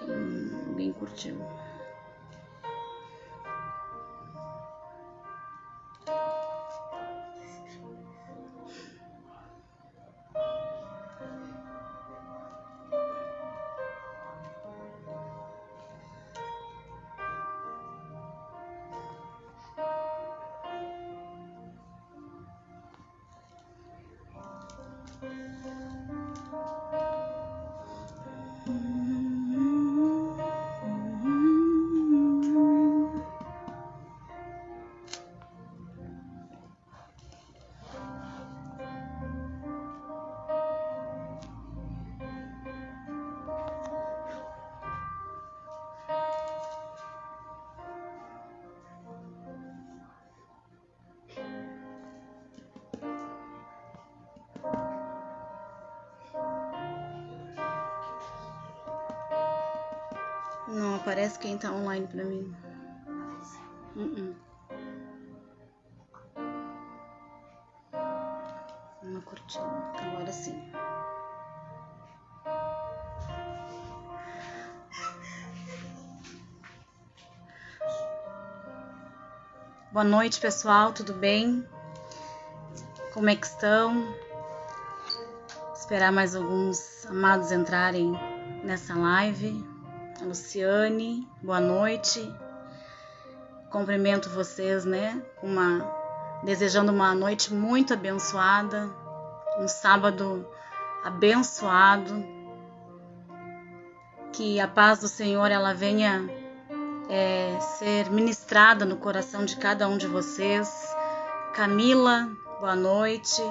Alguém curtiu. Não aparece quem tá online pra mim. Uma curtindo. Agora sim. Boa noite, pessoal. Tudo bem? Como é que estão? Esperar mais alguns amados entrarem nessa live. A Luciane, boa noite. Cumprimento vocês, né? Desejando uma noite muito abençoada, um sábado abençoado. Que a paz do Senhor ela venha ser ministrada no coração de cada um de vocês. Camila, boa noite.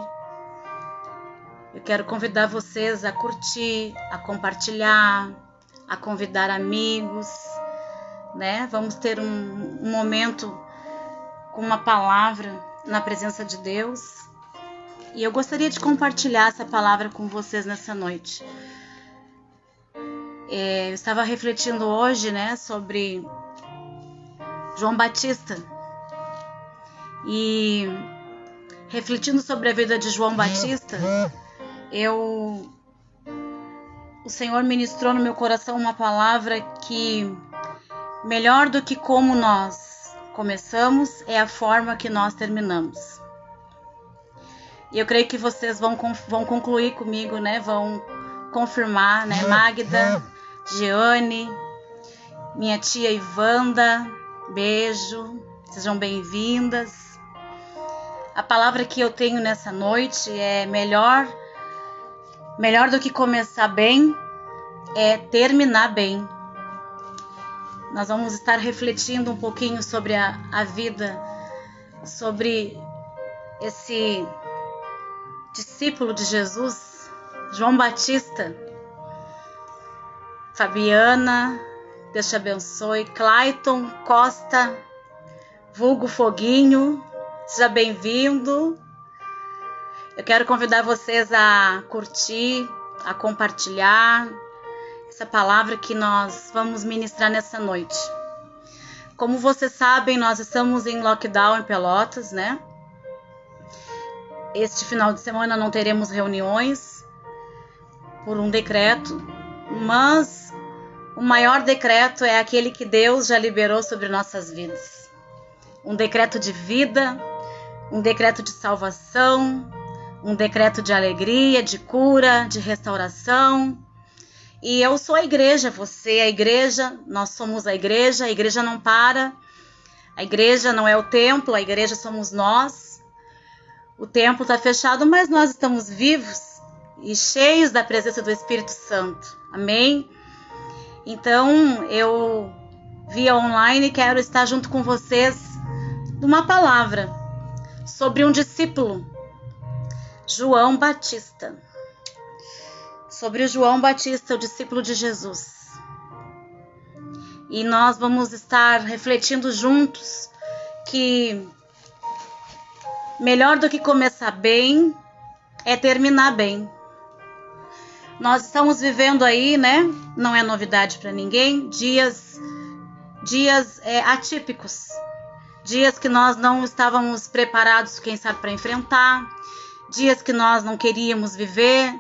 Eu quero convidar vocês a curtir, a compartilhar, a convidar amigos, né? Vamos ter um momento com uma palavra na presença de Deus. E eu gostaria de compartilhar essa palavra com vocês nessa noite. Eu estava refletindo hoje, né, sobre João Batista. E refletindo sobre a vida de João Batista, o Senhor ministrou no meu coração uma palavra que melhor do que como nós começamos é a forma que nós terminamos. E eu creio que vocês vão concluir comigo, né? Vão confirmar, né? Magda, Jeane, minha tia Ivanda, beijo, sejam bem-vindas. A palavra que eu tenho nessa noite é melhor do que começar bem é terminar bem. Nós vamos estar refletindo um pouquinho sobre a vida, sobre esse discípulo de Jesus, João Batista. Fabiana, Deus te abençoe. Clayton Costa, vulgo Foguinho, seja bem-vindo. Eu quero convidar vocês a curtir, a compartilhar essa palavra que nós vamos ministrar nessa noite. Como vocês sabem, nós estamos em lockdown em Pelotas, né? Este final de semana não teremos reuniões por um decreto, mas o maior decreto é aquele que Deus já liberou sobre nossas vidas. Um decreto de vida, um decreto de salvação, um decreto de alegria, de cura, de restauração. E eu sou a igreja, você é a igreja, nós somos a igreja não para, a igreja não é o templo, a igreja somos nós. O templo está fechado, mas nós estamos vivos e cheios da presença do Espírito Santo. Amém? Então, eu via online quero estar junto com vocês numa palavra sobre um discípulo, João Batista. Sobre o João Batista, o discípulo de Jesus. E nós vamos estar refletindo juntos que melhor do que começar bem é terminar bem. Nós estamos vivendo aí, né? Não é novidade para ninguém, dias atípicos. Dias que nós não estávamos preparados, quem sabe, para enfrentar. Dias que nós não queríamos viver.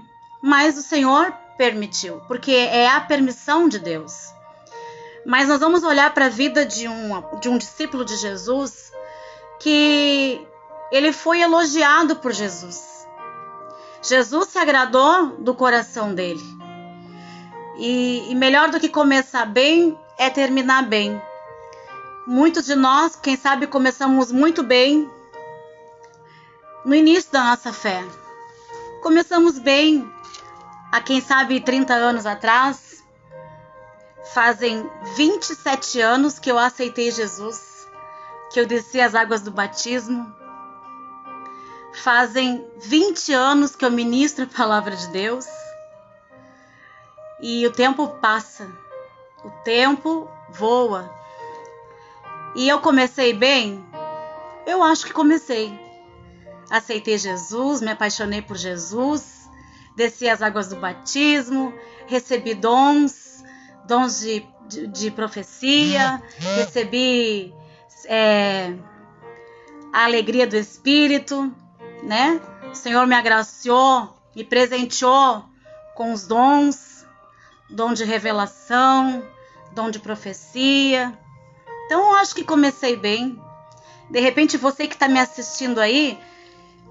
Mas o Senhor permitiu, porque é a permissão de Deus. Mas nós vamos olhar para a vida de um discípulo de Jesus que ele foi elogiado por Jesus. Jesus se agradou do coração dele. E melhor do que começar bem é terminar bem. Muitos de nós, quem sabe, começamos muito bem no início da nossa fé. Começamos bem há, quem sabe, 30 anos atrás. Fazem 27 anos que eu aceitei Jesus, que eu desci as águas do batismo. Fazem 20 anos que eu ministro a palavra de Deus. E o tempo passa, o tempo voa. E eu comecei bem? Eu acho que comecei. Aceitei Jesus, me apaixonei por Jesus, desci as águas do batismo, recebi dons de profecia, recebi a alegria do Espírito, né? O Senhor me agraciou, me presenteou com os dons, dom de revelação, dom de profecia. Então eu acho que comecei bem. De repente você que está me assistindo aí,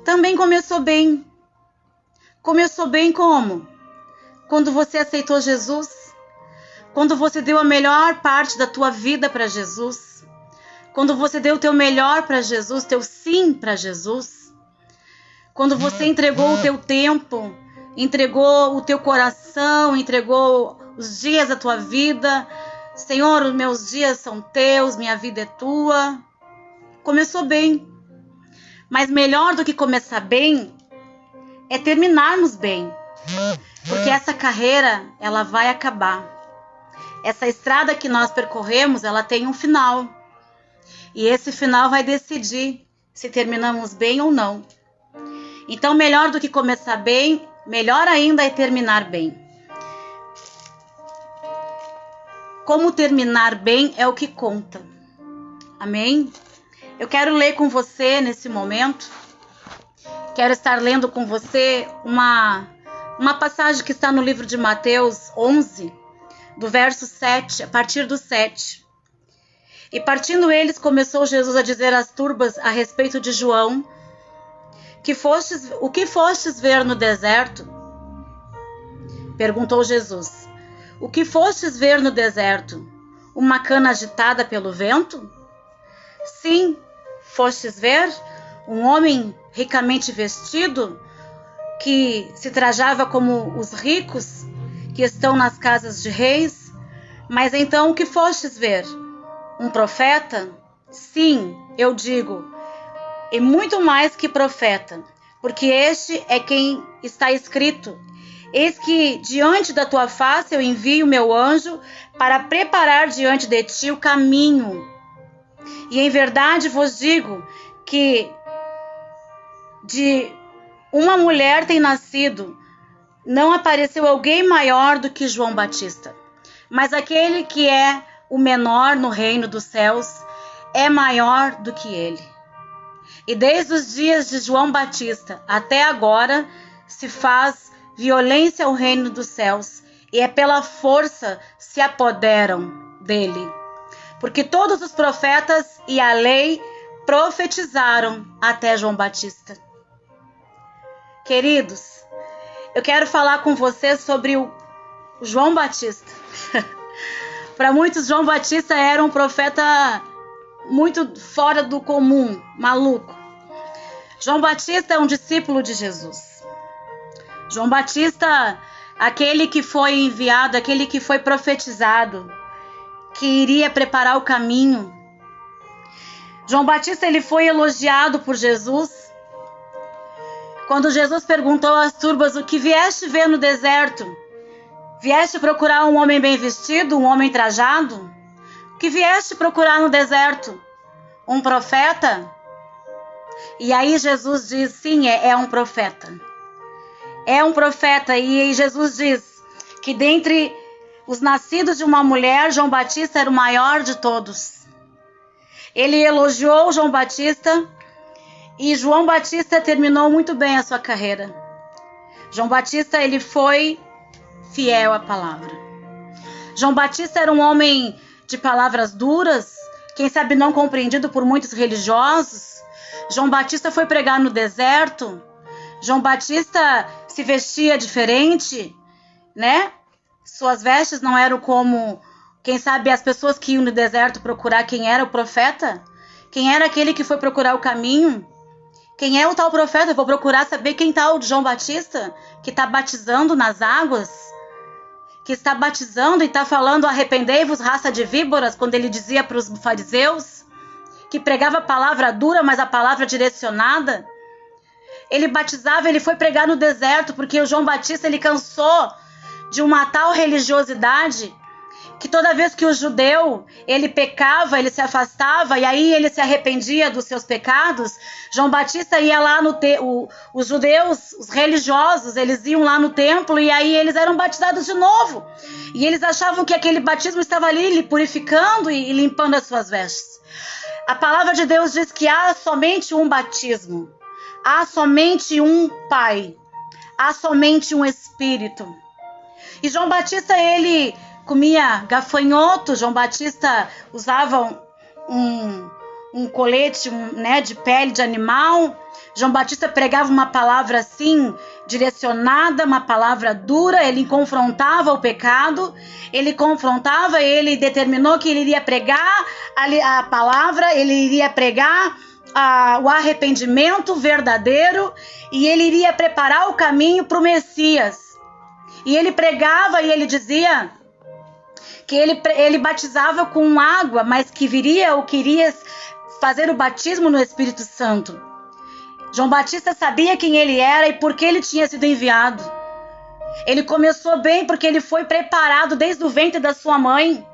também começou bem. Começou bem como? Quando você aceitou Jesus, quando você deu a melhor parte da tua vida para Jesus, quando você deu o teu melhor para Jesus, teu sim para Jesus, quando você entregou o teu tempo, entregou o teu coração, entregou os dias da tua vida. Senhor, os meus dias são teus, minha vida é tua. Começou bem. Mas melhor do que começar bem é terminarmos bem. Porque essa carreira, ela vai acabar. Essa estrada que nós percorremos, ela tem um final. E esse final vai decidir se terminamos bem ou não. Então, melhor do que começar bem, melhor ainda é terminar bem. Como terminar bem é o que conta. Amém? Eu quero ler com você nesse momento. Quero estar lendo com você uma passagem que está no livro de Mateus 11, do verso 7, a partir do 7. E partindo eles, começou Jesus a dizer às turbas a respeito de João, o que fostes ver no deserto? Perguntou Jesus. O que fostes ver no deserto? Uma cana agitada pelo vento? Sim, fostes ver um homem ricamente vestido, que se trajava como os ricos que estão nas casas de reis? Mas então o que fostes ver? Um profeta? Sim, eu digo, e muito mais que profeta, porque este é quem está escrito: eis que diante da tua face eu envio o meu anjo para preparar diante de ti o caminho. E em verdade vos digo que de uma mulher tem nascido, não apareceu alguém maior do que João Batista. Mas aquele que é o menor no reino dos céus é maior do que ele. E desde os dias de João Batista até agora se faz violência ao reino dos céus, e é pela força se apoderam dele. Porque todos os profetas e a lei profetizaram até João Batista. Queridos, eu quero falar com vocês sobre o João Batista. Para muitos, João Batista era um profeta muito fora do comum, maluco. João Batista é um discípulo de Jesus. João Batista, aquele que foi enviado, aquele que foi profetizado, que iria preparar o caminho. João Batista, ele foi elogiado por Jesus. Quando Jesus perguntou às turbas: o que vieste ver no deserto? Vieste procurar um homem bem vestido, um homem trajado? O que vieste procurar no deserto? Um profeta? E aí Jesus diz: sim, é um profeta. É um profeta. E Jesus diz que dentre os nascidos de uma mulher, João Batista era o maior de todos. Ele elogiou João Batista, e João Batista terminou muito bem a sua carreira. João Batista, ele foi fiel à palavra. João Batista era um homem de palavras duras, quem sabe não compreendido por muitos religiosos. João Batista foi pregar no deserto. João Batista se vestia diferente, né? Suas vestes não eram como, quem sabe, as pessoas que iam no deserto procurar quem era o profeta. Quem era aquele que foi procurar o caminho? Quem é o tal profeta? Eu vou procurar saber quem tá o João Batista, que está batizando nas águas, que está batizando e está falando arrependei-vos, raça de víboras, quando ele dizia para os fariseus, que pregava a palavra dura, mas a palavra direcionada. Ele batizava, ele foi pregar no deserto, porque o João Batista, ele cansou de uma tal religiosidade, que toda vez que o judeu, ele pecava, ele se afastava, e aí ele se arrependia dos seus pecados, João Batista ia lá os judeus, os religiosos, eles iam lá no templo, e aí eles eram batizados de novo. E eles achavam que aquele batismo estava ali lhe purificando e limpando as suas vestes. A palavra de Deus diz que há somente um batismo, há somente um Pai, há somente um Espírito. E João Batista, ele comia gafanhoto. João Batista usava um colete, né, de pele de animal. João Batista pregava uma palavra assim, direcionada, uma palavra dura. Ele confrontava o pecado, ele determinou que ele iria pregar a palavra, ele iria pregar o arrependimento verdadeiro, e ele iria preparar o caminho para o Messias. E ele pregava e ele dizia que ele batizava com água, mas que viria ou queria fazer o batismo no Espírito Santo. João Batista sabia quem ele era e por que ele tinha sido enviado. Ele começou bem porque ele foi preparado desde o ventre da sua mãe.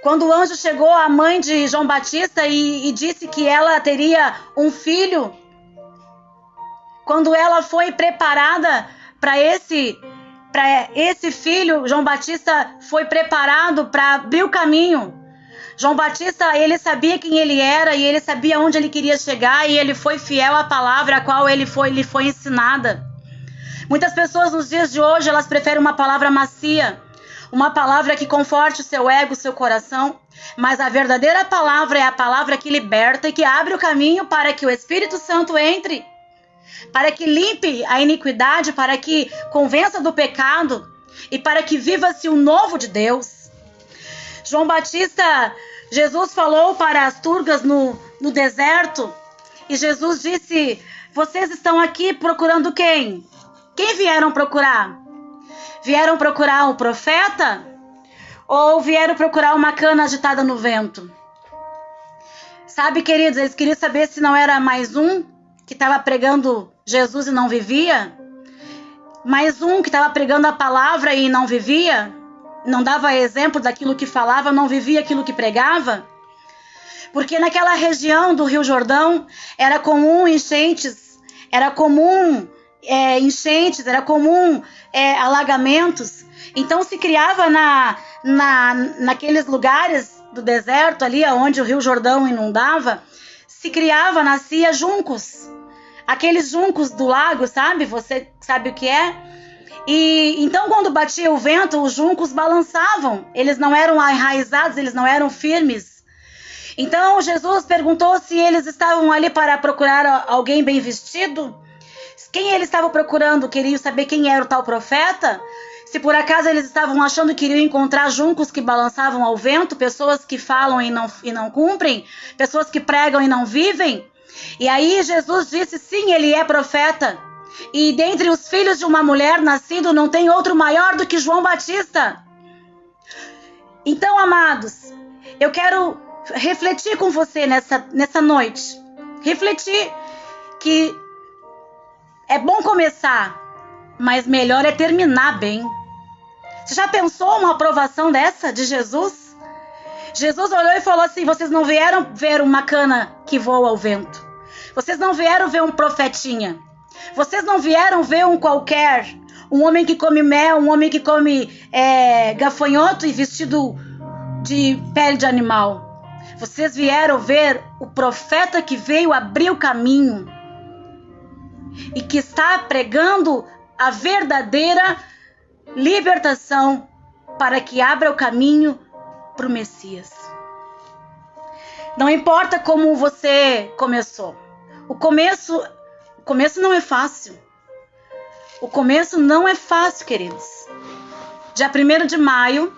Quando o anjo chegou à mãe de João Batista e disse que ela teria um filho, quando ela foi preparada para esse filho, João Batista foi preparado para abrir o caminho. João Batista, ele sabia quem ele era e ele sabia onde ele queria chegar, e ele foi fiel à palavra a qual lhe foi ensinada. Muitas pessoas nos dias de hoje, elas preferem uma palavra macia, uma palavra que conforte o seu ego, o seu coração, mas a verdadeira palavra é a palavra que liberta e que abre o caminho para que o Espírito Santo entre, para que limpe a iniquidade, para que convença do pecado e para que viva-se o novo de Deus. João Batista, Jesus falou para as turgas no deserto, e Jesus disse: vocês estão aqui procurando quem? Quem vieram procurar? Vieram procurar um profeta? Ou vieram procurar uma cana agitada no vento? Sabe, queridos, eles queriam saber se não era mais um que estava pregando Jesus e não vivia? Mais um que estava pregando a palavra e não vivia? Não dava exemplo daquilo que falava, não vivia aquilo que pregava? Porque naquela região do Rio Jordão era comum enchentes, era comum alagamentos. Então se criava naqueles lugares do deserto ali onde o Rio Jordão inundava, nascia juncos. Aqueles juncos do lago, sabe? Você sabe o que é? E então quando batia o vento, os juncos balançavam. Eles não eram enraizados, eles não eram firmes. Então Jesus perguntou se eles estavam ali para procurar alguém bem vestido. Quem eles estavam procurando? Queriam saber quem era o tal profeta? Se por acaso eles estavam achando que iriam encontrar juncos que balançavam ao vento, pessoas que falam e não cumprem, pessoas que pregam e não vivem. E aí Jesus disse: sim, ele é profeta. E dentre os filhos de uma mulher nascido não tem outro maior do que João Batista. Então, amados, eu quero refletir com você nessa noite. Refletir que é bom começar, mas melhor é terminar bem. Você já pensou uma aprovação dessa de Jesus? Jesus olhou e falou assim: vocês não vieram ver uma cana que voa ao vento. Vocês não vieram ver um profetinha. Vocês não vieram ver um qualquer, um homem que come mel, um homem que come gafanhoto e vestido de pele de animal. Vocês vieram ver o profeta que veio abrir o caminho e que está pregando a verdadeira libertação para que abra o caminho para o Messias. Não importa como você começou. O começo não é fácil. O começo não é fácil, queridos. Dia 1º de maio,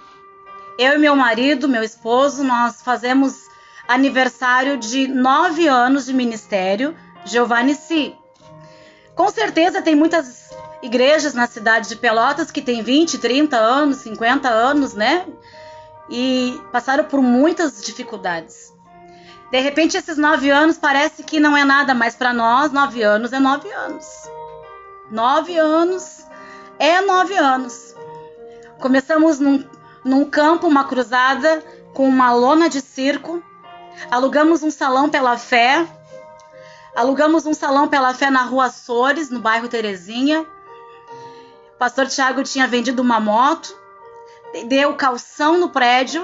eu e meu marido, meu esposo, nós fazemos aniversário de 9 anos de ministério Jeová Nissi. Com certeza tem muitas igrejas na cidade de Pelotas que tem 20, 30 anos, 50 anos, né? E passaram por muitas dificuldades. De repente, esses 9 anos parece que não é nada, mas para nós, 9 anos é 9 anos. 9 anos é 9 anos. Começamos num campo, uma cruzada, com uma lona de circo. Alugamos um salão pela fé. Alugamos um salão pela fé na Rua Açores, no bairro Terezinha. O pastor Tiago tinha vendido uma moto. Deu calção no prédio.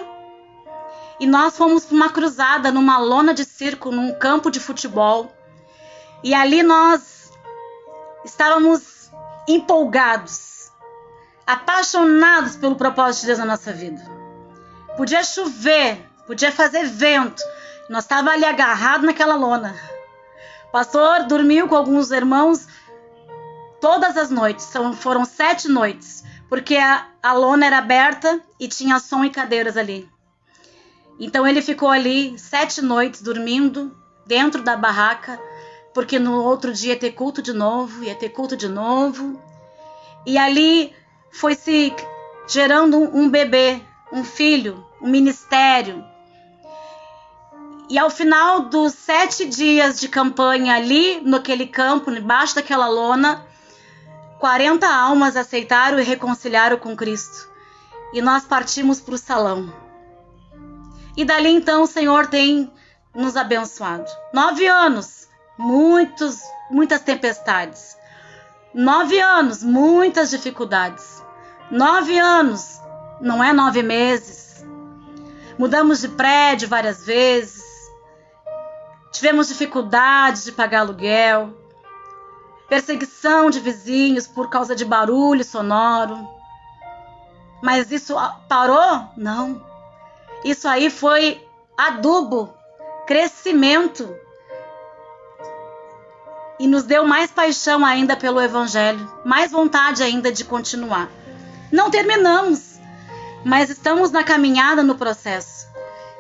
E nós fomos para uma cruzada numa lona de circo, num campo de futebol. E ali nós estávamos empolgados, apaixonados pelo propósito de Deus na nossa vida. Podia chover, podia fazer vento. Nós estávamos ali agarrados naquela lona. O pastor dormiu com alguns irmãos todas as noites. Foram 7 noites, porque a lona era aberta e tinha som e cadeiras ali. Então ele ficou ali 7 noites dormindo dentro da barraca, porque no outro dia ia ter culto de novo, E ali foi se gerando um bebê, um filho, um ministério. E ao final dos 7 dias de campanha ali, naquele campo, embaixo daquela lona, 40 almas aceitaram e reconciliaram com Cristo. E nós partimos para o salão. E dali então o Senhor tem nos abençoado. 9 anos, muitas tempestades. 9 anos, muitas dificuldades. 9 anos, não é 9 meses. Mudamos de prédio várias vezes. Tivemos dificuldades de pagar aluguel. Perseguição de vizinhos por causa de barulho sonoro. Mas isso parou? Não. Isso aí foi adubo, crescimento. E nos deu mais paixão ainda pelo Evangelho, mais vontade ainda de continuar. Não terminamos, mas estamos na caminhada, no processo.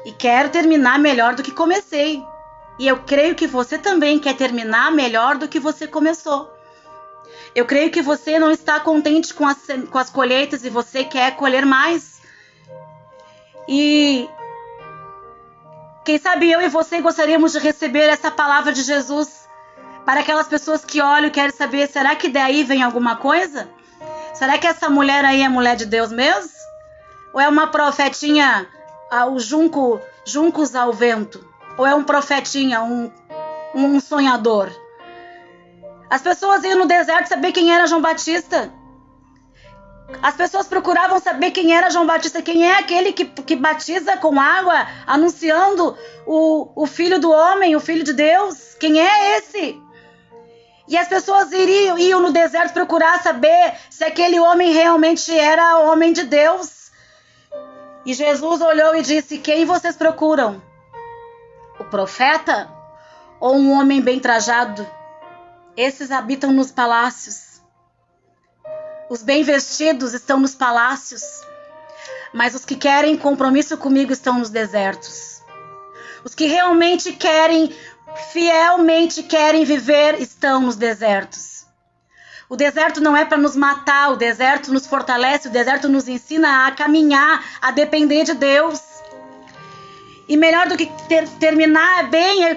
E quero terminar melhor do que comecei. E eu creio que você também quer terminar melhor do que você começou. Eu creio que você não está contente com as colheitas e você quer colher mais. E quem sabe eu e você gostaríamos de receber essa palavra de Jesus para aquelas pessoas que olham e querem saber, será que daí vem alguma coisa? Será que essa mulher aí é mulher de Deus mesmo? Ou é uma profetinha, juncos ao vento? Ou é um profetinha, um sonhador? As pessoas iam no deserto saber quem era João Batista. As pessoas procuravam saber quem era João Batista, quem é aquele que batiza com água, anunciando o Filho do Homem, o Filho de Deus. Quem é esse? E as pessoas iam no deserto procurar saber se aquele homem realmente era o homem de Deus. E Jesus olhou e disse, quem vocês procuram? O profeta ou um homem bem trajado? Esses habitam nos palácios. Os bem vestidos estão nos palácios, mas os que querem compromisso comigo estão nos desertos. Os que realmente fielmente querem viver estão nos desertos. O deserto não é para nos matar, o deserto nos fortalece, o deserto nos ensina a caminhar, a depender de Deus. E melhor do que terminar bem,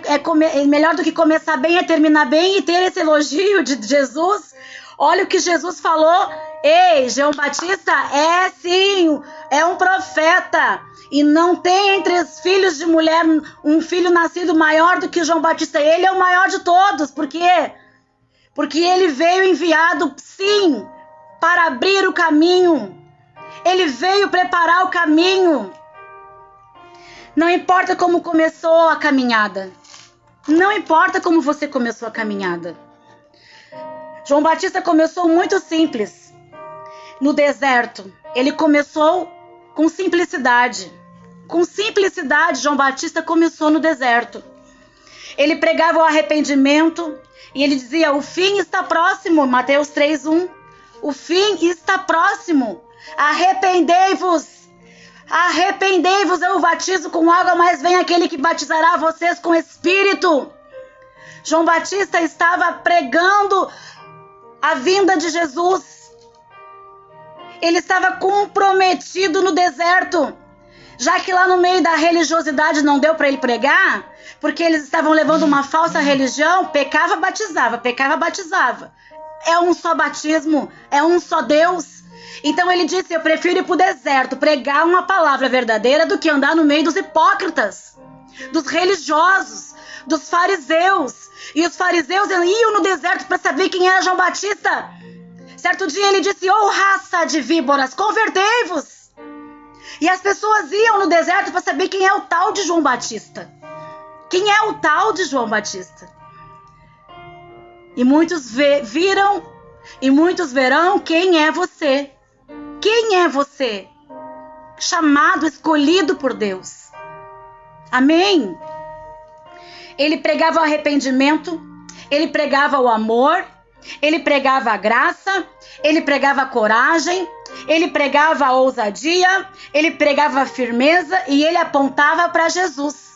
melhor do que começar bem é terminar bem e ter esse elogio de Jesus. Olha o que Jesus falou. Ei, João Batista é sim, é um profeta. E não tem entre os filhos de mulher um filho nascido maior do que João Batista. Ele é o maior de todos. Por quê? Porque ele veio enviado, sim, para abrir o caminho. Ele veio preparar o caminho. Não importa como começou a caminhada. Não importa como você começou a caminhada. João Batista começou muito simples. No deserto, ele começou com simplicidade. Com simplicidade, João Batista começou no deserto. Ele pregava o arrependimento e ele dizia: o fim está próximo, Mateus 3:1. O fim está próximo. Arrependei-vos. Arrependei-vos, eu o batizo com água, mas vem aquele que batizará vocês com Espírito. João Batista estava pregando a vinda de Jesus. Ele estava comprometido no deserto. Já que lá no meio da religiosidade não deu para ele pregar, porque eles estavam levando uma falsa religião, pecava, batizava, pecava, batizava. É um só batismo, é um só Deus. Então ele disse: eu prefiro ir para o deserto, pregar uma palavra verdadeira, do que andar no meio dos hipócritas, dos religiosos, dos fariseus. E os fariseus iam no deserto para saber quem era João Batista. Certo dia ele disse: ô raça de víboras, convertei-vos. E as pessoas iam no deserto para saber quem é o tal de João Batista. Quem é o tal de João Batista? E muitos viram e muitos verão quem é você. Quem é você? Chamado, escolhido por Deus. Amém? Ele pregava o arrependimento, ele pregava o amor, ele pregava a graça, ele pregava a coragem, ele pregava a ousadia, ele pregava a firmeza e ele apontava para Jesus.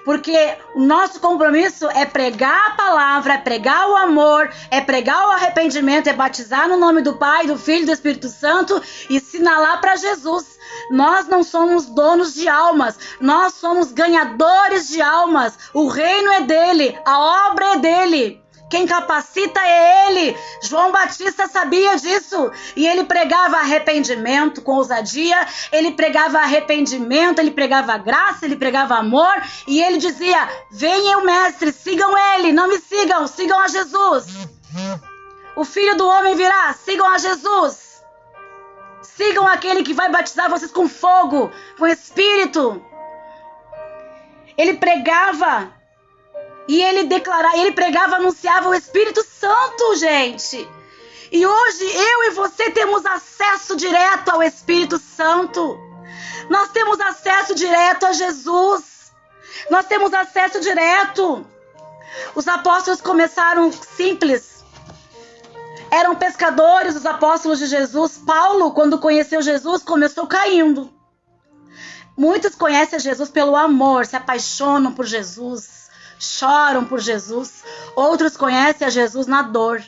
Porque o nosso compromisso é pregar a palavra, é pregar o amor, é pregar o arrependimento, é batizar no nome do Pai, do Filho e do Espírito Santo e sinalar para Jesus. Nós não somos donos de almas, nós somos ganhadores de almas. O reino é dele, a obra é dele. Quem capacita é ele. João Batista sabia disso. E ele pregava arrependimento com ousadia. Ele pregava arrependimento, ele pregava graça, ele pregava amor. E ele dizia: venha o mestre, sigam ele, não me sigam, sigam a Jesus. O Filho do Homem virá, sigam a Jesus. Sigam aquele que vai batizar vocês com fogo, com Espírito. Ele pregava e ele pregava, anunciava o Espírito Santo, gente. E hoje eu e você temos acesso direto ao Espírito Santo. Nós temos acesso direto a Jesus. Nós temos acesso direto. Os apóstolos começaram simples. Eram pescadores, os apóstolos de Jesus. Paulo, quando conheceu Jesus, começou caindo. Muitos conhecem Jesus pelo amor, se apaixonam por Jesus, choram por Jesus. Outros conhecem a Jesus na dor.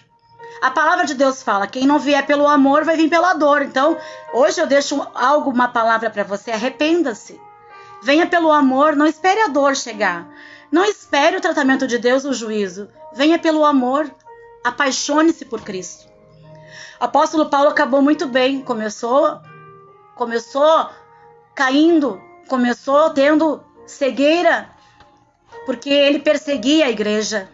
A palavra de Deus fala: quem não vier pelo amor vai vir pela dor. Então, hoje eu deixo uma palavra para você: arrependa-se. Venha pelo amor, não espere a dor chegar. Não espere o tratamento de Deus, o juízo. Venha pelo amor, apaixone-se por Cristo. O apóstolo Paulo acabou muito bem. Começou caindo, começou tendo cegueira, porque ele perseguia a igreja,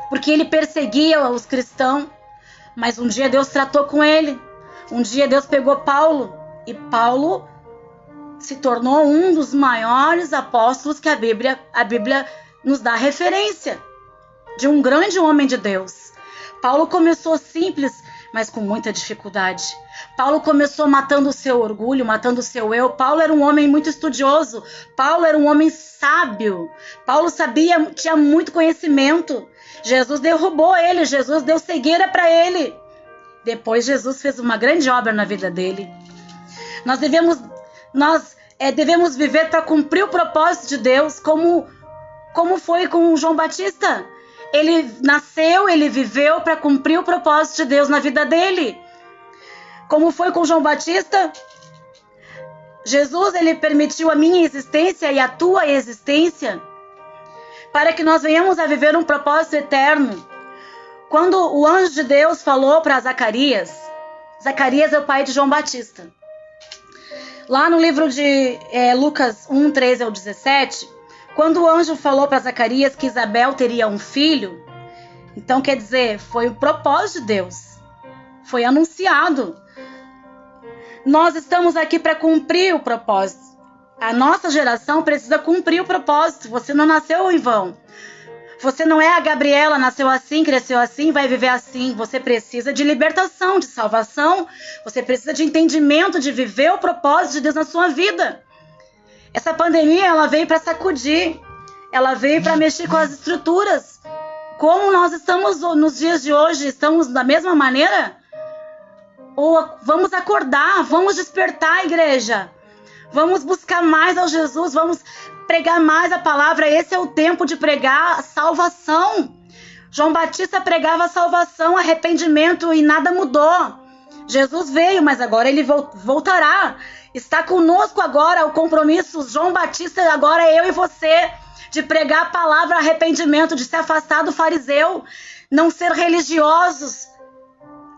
porque ele perseguia os cristãos. Mas um dia Deus tratou com ele. Um dia Deus pegou Paulo, e Paulo se tornou um dos maiores apóstolos que a Bíblia nos dá referência, de um grande homem de Deus. Paulo começou simples, mas com muita dificuldade. Paulo começou matando o seu orgulho, matando o seu eu. Paulo era um homem muito estudioso. Paulo era um homem sábio. Paulo tinha muito conhecimento. Jesus derrubou ele, Jesus deu cegueira para ele. Depois Jesus fez uma grande obra na vida dele. Nós devemos viver para cumprir o propósito de Deus, como foi com João Batista. Ele nasceu, ele viveu para cumprir o propósito de Deus na vida dele. Como foi com João Batista, Jesus, ele permitiu a minha existência e a tua existência para que nós venhamos a viver um propósito eterno. Quando o anjo de Deus falou para Zacarias é o pai de João Batista. Lá no livro de Lucas 1, 13 ao 17, quando o anjo falou para Zacarias que Isabel teria um filho, então quer dizer, foi o propósito de Deus, foi anunciado. Nós estamos aqui para cumprir o propósito. A nossa geração precisa cumprir o propósito. Você não nasceu em vão. Você não é a Gabriela, nasceu assim, cresceu assim, vai viver assim. Você precisa de libertação, de salvação. Você precisa de entendimento, de viver o propósito de Deus na sua vida. Essa pandemia, ela veio para sacudir, ela veio para mexer com as estruturas. Como nós estamos nos dias de hoje, estamos da mesma maneira? Ou vamos acordar, vamos despertar, igreja. Vamos buscar mais ao Jesus, vamos pregar mais a palavra. Esse é o tempo de pregar a salvação. João Batista pregava a salvação, arrependimento e nada mudou. Jesus veio, mas agora ele voltará. Está conosco agora o compromisso. João Batista agora é eu e você, de pregar a palavra arrependimento, de se afastar do fariseu, não ser religiosos,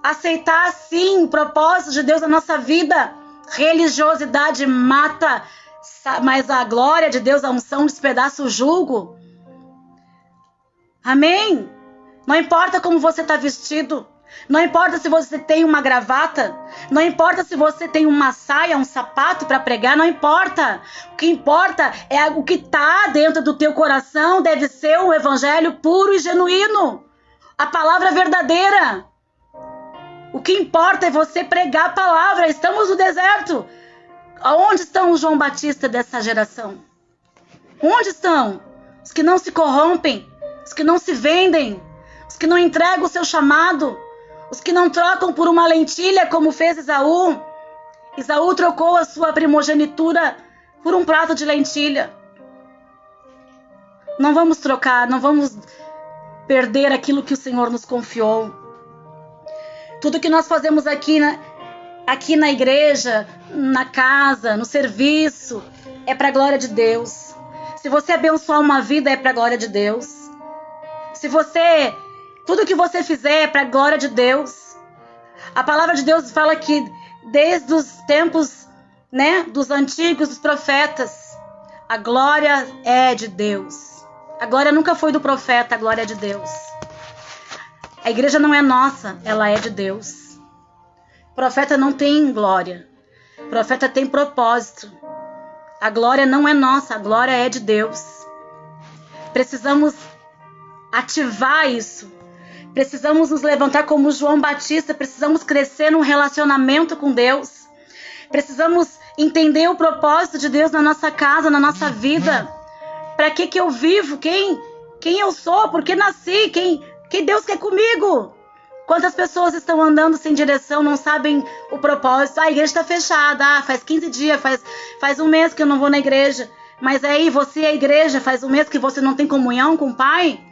aceitar sim o propósito de Deus na nossa vida. Religiosidade mata, mas a glória de Deus, a unção, despedaça o jugo. Amém? Não importa como você está vestido, não importa se você tem uma gravata, não importa se você tem uma saia, um sapato para pregar, não importa. O que importa é o que está dentro do teu coração, deve ser um evangelho puro e genuíno, a palavra verdadeira. O que importa é você pregar a palavra. Estamos no deserto. Onde estão os João Batista dessa geração? Onde estão? Os que não se corrompem, os que não se vendem, os que não entregam o seu chamado, os que não trocam por uma lentilha como fez Esaú. Esaú trocou a sua primogenitura por um prato de lentilha. Não vamos trocar, não vamos perder aquilo que o Senhor nos confiou. Tudo que nós fazemos aqui na igreja, na casa, no serviço, é para a glória de Deus. Se você abençoar uma vida, é para a glória de Deus. Tudo que você fizer é para a glória de Deus. A palavra de Deus fala que desde os tempos, dos antigos, dos profetas, a glória é de Deus. A glória nunca foi do profeta, a glória é de Deus. A igreja não é nossa, ela é de Deus. O profeta não tem glória. O profeta tem propósito. A glória não é nossa, a glória é de Deus. Precisamos ativar isso. Precisamos nos levantar como João Batista. Precisamos crescer num relacionamento com Deus. Precisamos entender o propósito de Deus na nossa casa, na nossa vida. Para que eu vivo? Quem eu sou? Por que nasci? Quem Deus quer comigo? Quantas pessoas estão andando sem direção, não sabem o propósito? A igreja está fechada, faz 15 dias, faz um mês que eu não vou na igreja. Mas aí você é a igreja, faz um mês que você não tem comunhão com o Pai?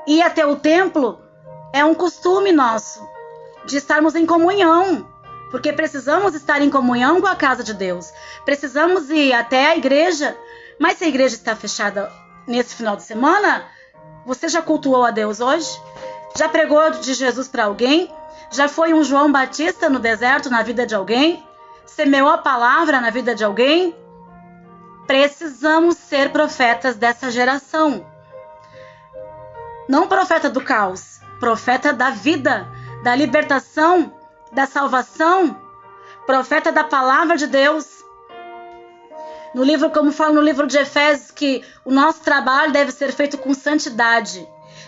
Ir até o templo é um costume nosso, de estarmos em comunhão. Porque precisamos estar em comunhão com a casa de Deus. Precisamos ir até a igreja. Mas se a igreja está fechada nesse final de semana, você já cultuou a Deus hoje? Já pregou de Jesus para alguém? Já foi um João Batista no deserto na vida de alguém? Semeou a palavra na vida de alguém? Precisamos ser profetas dessa geração. Não profeta do caos, profeta da vida, da libertação, da salvação, profeta da palavra de Deus. No livro, como fala no livro de Efésios, que o nosso trabalho deve ser feito com santidade.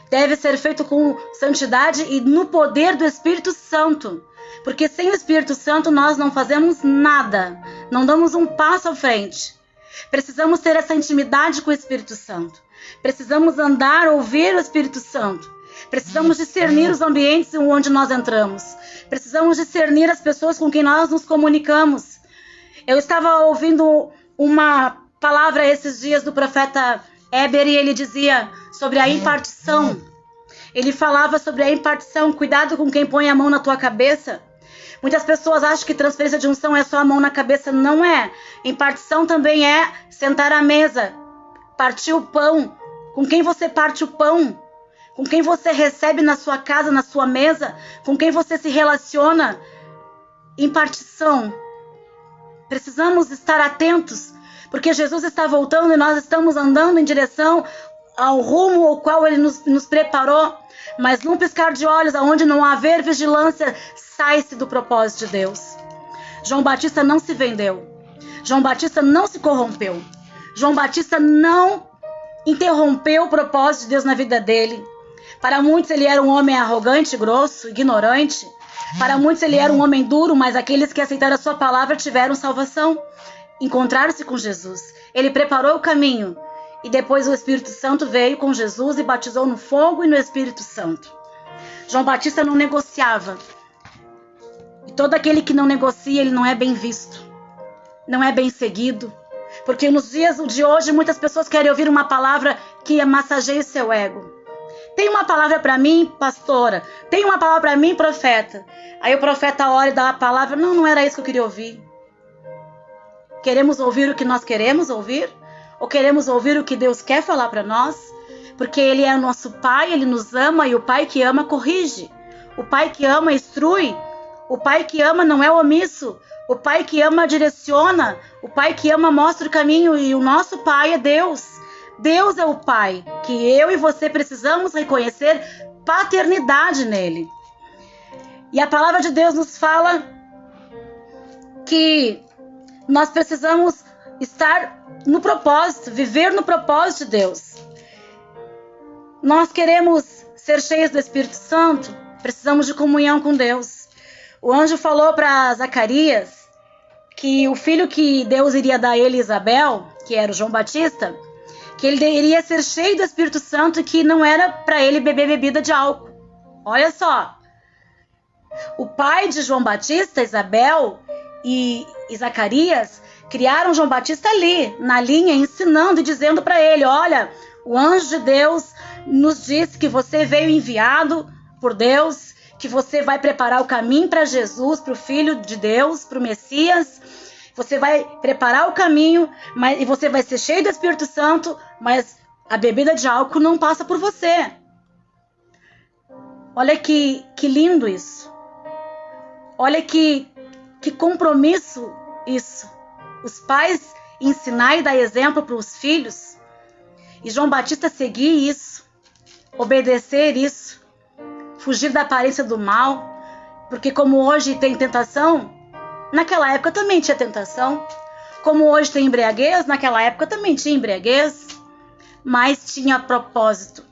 Deve ser feito com santidade e no poder do Espírito Santo. Porque sem o Espírito Santo nós não fazemos nada. Não damos um passo à frente. Precisamos ter essa intimidade com o Espírito Santo. Precisamos andar, ouvir o Espírito Santo. Precisamos discernir os ambientes onde nós entramos. Precisamos discernir as pessoas com quem nós nos comunicamos. Eu estava ouvindo uma palavra esses dias do profeta Éber e ele dizia sobre a impartição. Ele falava sobre a impartição. Cuidado com quem põe a mão na tua cabeça. Muitas pessoas acham que transferência de unção é só a mão na cabeça. Não é. Impartição também é sentar à mesa, partir o pão. Com quem você parte o pão? Com quem você recebe na sua casa, na sua mesa? Com quem você se relaciona? Impartição. Precisamos estar atentos, porque Jesus está voltando e nós estamos andando em direção ao rumo ao qual Ele nos preparou. Mas num piscar de olhos, aonde não haver vigilância, sai-se do propósito de Deus. João Batista não se vendeu. João Batista não se corrompeu. João Batista não interrompeu o propósito de Deus na vida dele. Para muitos ele era um homem arrogante, grosso, ignorante. Para muitos ele era um homem duro, mas aqueles que aceitaram a sua palavra tiveram salvação. encontrar-se com Jesus. Ele preparou o caminho e depois o Espírito Santo veio com Jesus e batizou no fogo e no Espírito Santo. João Batista não negociava. E todo aquele que não negocia, ele não é bem visto, não é bem seguido. Porque nos dias de hoje, muitas pessoas querem ouvir uma palavra que massageie seu ego. Tem uma palavra para mim, pastora. Tem uma palavra para mim, profeta. Aí o profeta olha e dá a palavra. Não era isso que eu queria ouvir. Queremos ouvir o que nós queremos ouvir? Ou queremos ouvir o que Deus quer falar para nós? Porque Ele é o nosso Pai, Ele nos ama, e o Pai que ama corrige. O Pai que ama instrui. O Pai que ama não é omisso. O Pai que ama direciona. O Pai que ama mostra o caminho. E o nosso Pai é Deus. Deus é o Pai, que eu e você precisamos reconhecer paternidade nele. E a palavra de Deus nos fala que nós precisamos estar no propósito, viver no propósito de Deus. Nós queremos ser cheios do Espírito Santo, precisamos de comunhão com Deus. O anjo falou para Zacarias que o filho que Deus iria dar a ele, Isabel, que era o João Batista, que ele iria ser cheio do Espírito Santo e que não era para ele beber bebida de álcool. Olha só. O pai de João Batista, Isabel e Zacarias, criaram João Batista ali, na linha, ensinando e dizendo para ele, olha, o anjo de Deus nos disse que você veio enviado por Deus, que você vai preparar o caminho para Jesus, para o Filho de Deus, para o Messias. Você vai preparar o caminho, e você vai ser cheio do Espírito Santo, mas a bebida de álcool não passa por você. Olha que lindo isso. Olha que compromisso isso. Os pais ensinar e dar exemplo para os filhos. E João Batista seguir isso, obedecer isso, fugir da aparência do mal. Porque como hoje tem tentação, naquela época também tinha tentação. Como hoje tem embriaguez, naquela época também tinha embriaguez. Mas tinha propósito.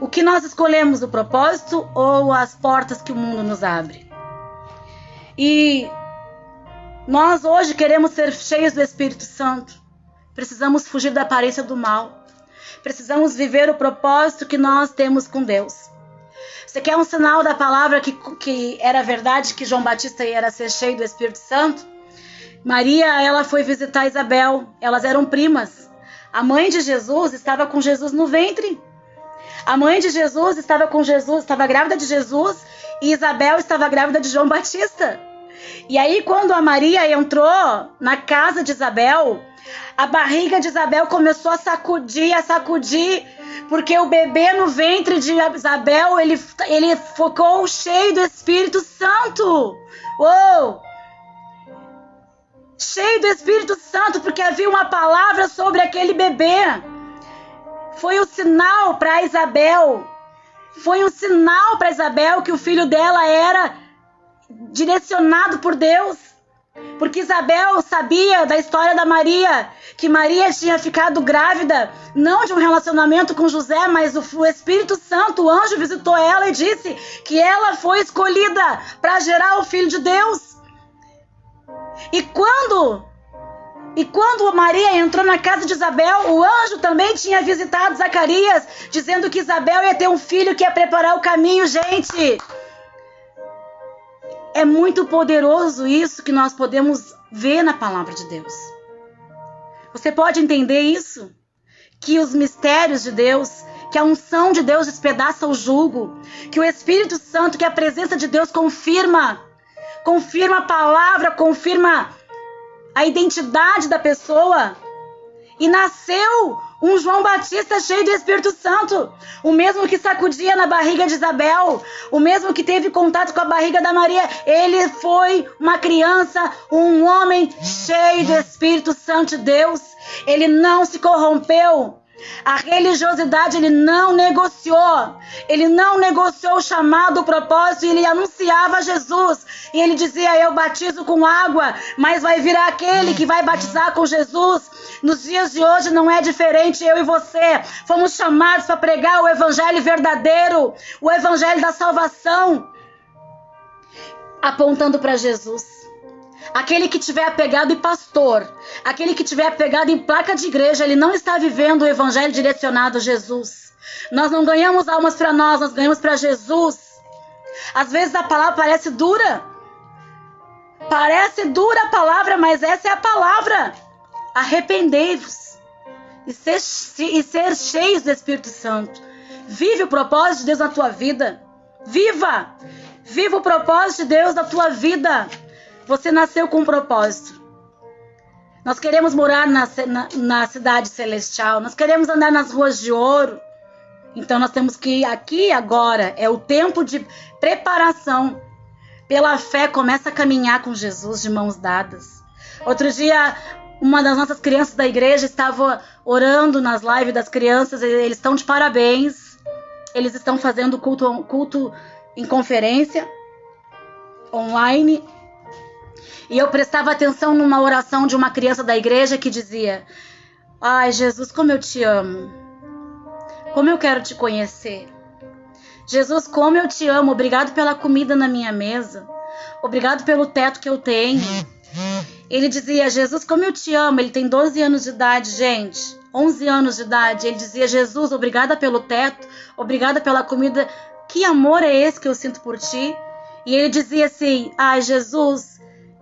O que nós escolhemos, o propósito ou as portas que o mundo nos abre? E nós hoje queremos ser cheios do Espírito Santo. Precisamos fugir da aparência do mal. Precisamos viver o propósito que nós temos com Deus. Você quer um sinal da palavra que era verdade, que João Batista ia ser cheio do Espírito Santo? Maria, ela foi visitar Isabel. Elas eram primas. A mãe de Jesus estava com Jesus no ventre. A mãe de Jesus estava com Jesus, estava grávida de Jesus, e Isabel estava grávida de João Batista. E aí, quando a Maria entrou na casa de Isabel, a barriga de Isabel começou a sacudir, porque o bebê no ventre de Isabel, ele ficou cheio do Espírito Santo. Uou! Cheio do Espírito Santo, porque havia uma palavra sobre aquele bebê. Foi um sinal para Isabel. Foi um sinal para Isabel que o filho dela era direcionado por Deus. Porque Isabel sabia da história da Maria, que Maria tinha ficado grávida, não de um relacionamento com José, mas o Espírito Santo, o anjo visitou ela e disse que ela foi escolhida para gerar o Filho de Deus. E quando Maria entrou na casa de Isabel, o anjo também tinha visitado Zacarias, dizendo que Isabel ia ter um filho que ia preparar o caminho, gente. É muito poderoso isso que nós podemos ver na palavra de Deus. Você pode entender isso? Que os mistérios de Deus, que a unção de Deus despedaça o jugo, que o Espírito Santo, que a presença de Deus confirma a palavra, confirma a identidade da pessoa. E nasceu um João Batista cheio do Espírito Santo, o mesmo que sacudia na barriga de Isabel, o mesmo que teve contato com a barriga da Maria. Ele foi uma criança, um homem cheio do Espírito Santo de Deus. Ele não se corrompeu. A religiosidade ele não negociou. Ele não negociou o chamado, o propósito. Ele anunciava Jesus. E ele dizia, eu batizo com água, mas vai vir aquele que vai batizar com Jesus. Nos dias de hoje não é diferente. Eu e você fomos chamados para pregar o evangelho verdadeiro, o evangelho da salvação, apontando para Jesus. Aquele que tiver apegado em pastor, aquele que tiver apegado em placa de igreja, ele não está vivendo o evangelho direcionado a Jesus. Nós não ganhamos almas para nós ganhamos para Jesus. Às vezes a palavra parece dura. Parece dura a palavra, mas essa é a palavra. Arrependei-vos e ser cheios do Espírito Santo. Vive o propósito de Deus na tua vida. Viva! Viva o propósito de Deus na tua vida. Você nasceu com um propósito. Nós queremos morar na cidade celestial. Nós queremos andar nas ruas de ouro. Então nós temos que ir aqui agora. É o tempo de preparação. Pela fé, começa a caminhar com Jesus de mãos dadas. Outro dia, uma das nossas crianças da igreja estava orando nas lives das crianças. Eles estão de parabéns. Eles estão fazendo culto em conferência online. E eu prestava atenção numa oração de uma criança da igreja que dizia: ai, Jesus, como eu te amo. Como eu quero te conhecer. Jesus, como eu te amo. Obrigado pela comida na minha mesa. Obrigado pelo teto que eu tenho. Ele dizia: Jesus, como eu te amo. Ele tem 12 anos de idade, gente. 11 anos de idade. Ele dizia: Jesus, obrigada pelo teto. Obrigada pela comida. Que amor é esse que eu sinto por ti? E ele dizia assim: ai, Jesus,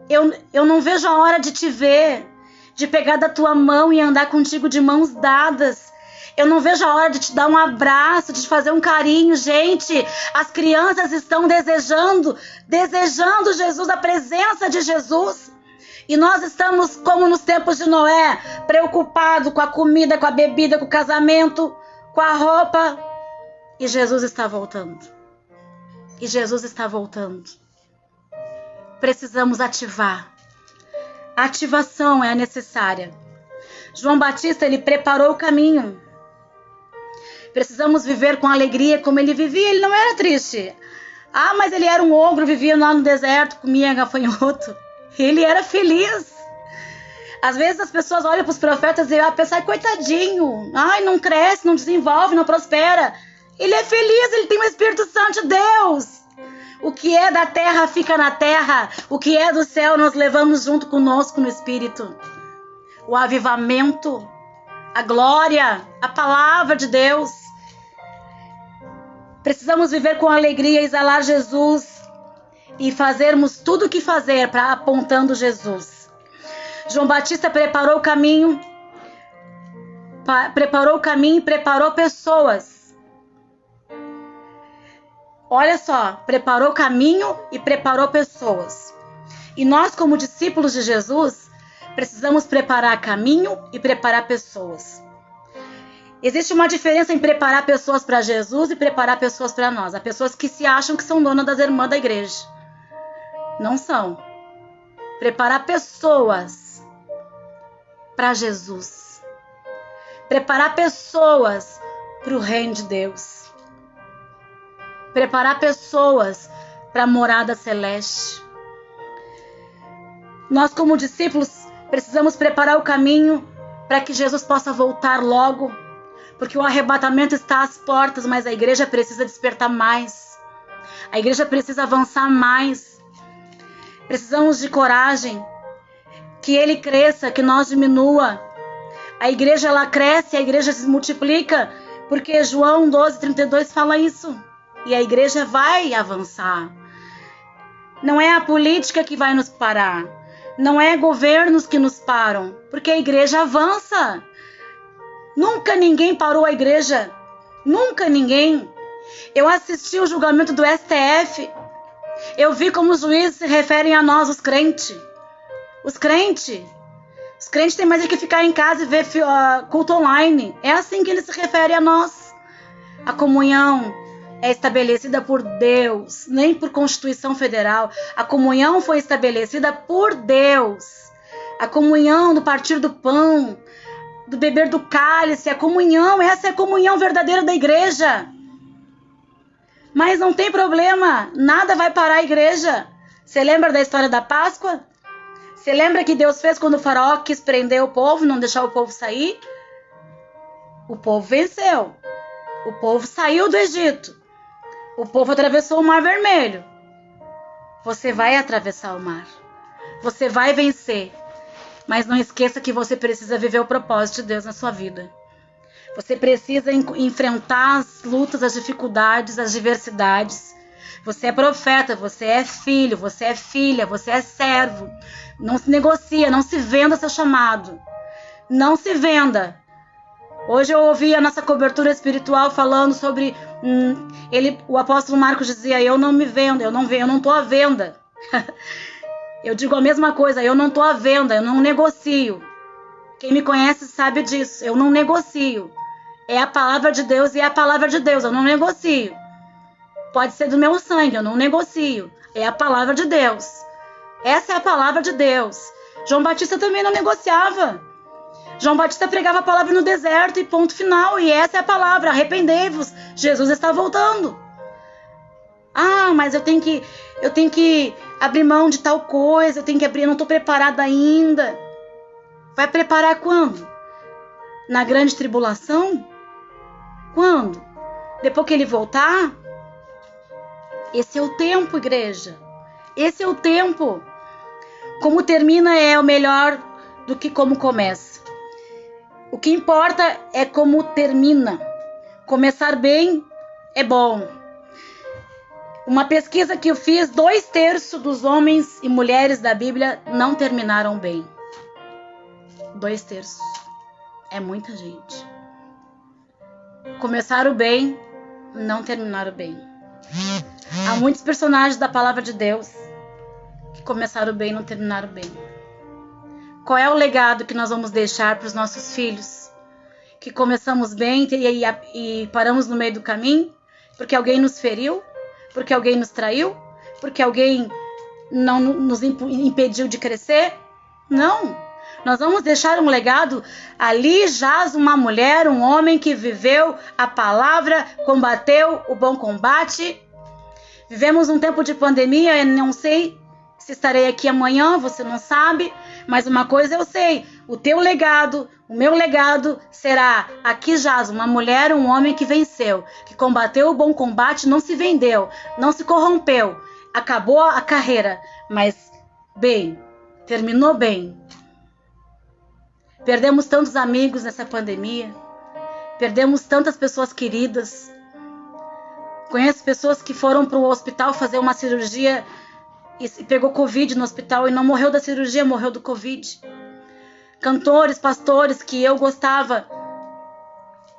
eu não vejo a hora de te ver, de pegar da tua mão e andar contigo de mãos dadas. Eu não vejo a hora de te dar um abraço, de te fazer um carinho. Gente, as crianças estão desejando Jesus, a presença de Jesus. E nós estamos, como nos tempos de Noé, preocupados com a comida, com a bebida, com o casamento, com a roupa. E Jesus está voltando. E Jesus está voltando. Precisamos ativar. A ativação é necessária. João Batista, ele preparou o caminho. Precisamos viver com alegria como ele vivia. Ele não era triste. Ah, mas ele era um ogro, vivia lá no deserto, comia gafanhoto. Ele era feliz. Às vezes as pessoas olham para os profetas e pensam: coitadinho, ai, não cresce, não desenvolve, não prospera. Ele é feliz, ele tem o Espírito Santo de Deus. O que é da terra fica na terra. O que é do céu nós levamos junto conosco no Espírito. O avivamento, a glória, a palavra de Deus. Precisamos viver com alegria, exalar Jesus e fazermos tudo o que fazer para apontando Jesus. João Batista preparou o caminho e preparou pessoas. Olha só, preparou o caminho e preparou pessoas. E nós, como discípulos de Jesus, precisamos preparar caminho e preparar pessoas. Existe uma diferença em preparar pessoas para Jesus e preparar pessoas para nós. Há pessoas que se acham que são donas das irmãs da igreja. Não são. Preparar pessoas para Jesus. Preparar pessoas para o reino de Deus. Preparar pessoas para a morada celeste. Nós, como discípulos, precisamos preparar o caminho para que Jesus possa voltar logo, porque o arrebatamento está às portas, mas a igreja precisa despertar mais. A igreja precisa avançar mais. Precisamos de coragem, que ele cresça, que nós diminua. A igreja, ela cresce, a igreja se multiplica, porque João 12:32 fala isso. E a igreja vai avançar. Não é a política que vai nos parar. Não é governos que nos param. Porque a igreja avança. Nunca ninguém parou a igreja. Nunca ninguém. Eu assisti o julgamento do STF. Eu vi como os juízes se referem a nós, os crentes. Os crentes têm mais que ficar em casa e ver culto online. É assim que eles se referem a nós. A comunhão é estabelecida por Deus, nem por Constituição Federal. A comunhão foi estabelecida por Deus. A comunhão do partir do pão, do beber do cálice, a comunhão, essa é a comunhão verdadeira da igreja. Mas não tem problema, nada vai parar a igreja. Você lembra da história da Páscoa? Você lembra que Deus fez quando o faraó quis prender o povo, não deixar o povo sair? O povo venceu. O povo saiu do Egito. O povo atravessou o Mar Vermelho. Você vai atravessar o mar. Você vai vencer. Mas não esqueça que você precisa viver o propósito de Deus na sua vida. Você precisa enfrentar as lutas, as dificuldades, as diversidades. Você é profeta, você é filho, você é filha, você é servo. Não se negocia, não se venda seu chamado. Não se venda. Hoje eu ouvi a nossa cobertura espiritual falando sobre... o apóstolo Marcos dizia, eu não me vendo, eu não estou à venda. Eu digo a mesma coisa, eu não estou à venda, eu não negocio. Quem me conhece sabe disso, eu não negocio. É a palavra de Deus e é a palavra de Deus, eu não negocio. Pode ser do meu sangue, eu não negocio. É a palavra de Deus. Essa é a palavra de Deus. João Batista também não negociava. João Batista pregava a palavra no deserto e ponto final. E essa é a palavra, arrependei-vos, Jesus está voltando. Ah, mas eu tenho que abrir mão de tal coisa, eu não estou preparada ainda. Vai preparar quando? Na grande tribulação? Quando? Depois que ele voltar? Esse é o tempo, igreja. Esse é o tempo. Como termina é o melhor do que como começa. O que importa é como termina. Começar bem é bom. Uma pesquisa que eu fiz, 2/3 dos homens e mulheres da Bíblia não terminaram bem. 2/3. É muita gente. Começaram bem, não terminaram bem. Há muitos personagens da palavra de Deus que começaram bem e não terminaram bem. Qual é o legado que nós vamos deixar para os nossos filhos? Que começamos bem e paramos no meio do caminho? Porque alguém nos feriu? Porque alguém nos traiu? Porque alguém não nos impediu de crescer? Não. Nós vamos deixar um legado. Ali jaz uma mulher, um homem que viveu a palavra, combateu o bom combate. Vivemos um tempo de pandemia, eu não sei se estarei aqui amanhã, você não sabe, mas uma coisa eu sei, o teu legado, o meu legado será: aqui jaz uma mulher, um homem que venceu, que combateu o bom combate, não se vendeu, não se corrompeu, acabou a carreira, mas bem, terminou bem. Perdemos tantos amigos nessa pandemia, perdemos tantas pessoas queridas. Conheço pessoas que foram para o hospital fazer uma cirurgia e pegou Covid no hospital e não morreu da cirurgia, morreu do Covid. Cantores, pastores que eu gostava